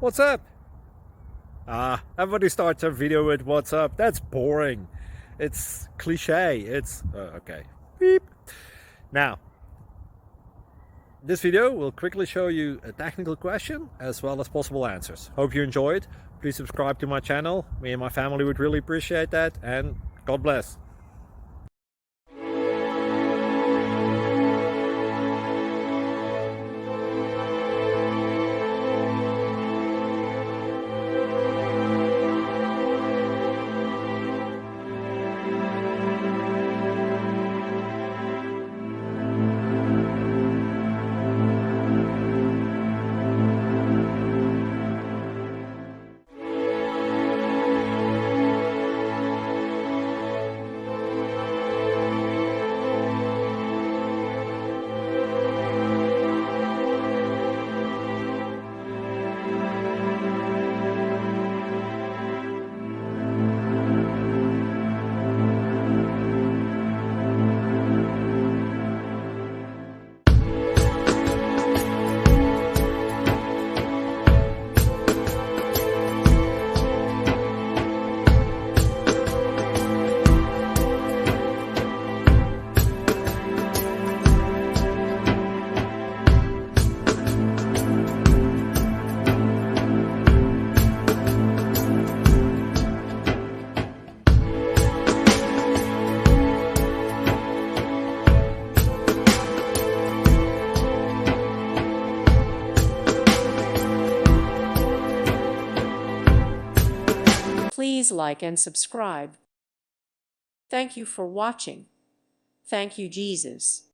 What's up? Everybody starts a video with what's up. That's boring. It's cliche. It's okay. Beep. Now, this video will quickly show you a technical question as well as possible answers. Hope you enjoyed. Please subscribe to my channel. Me and my family would really appreciate that, and God bless. Please like and subscribe. Thank you for watching. Thank you, Jesus.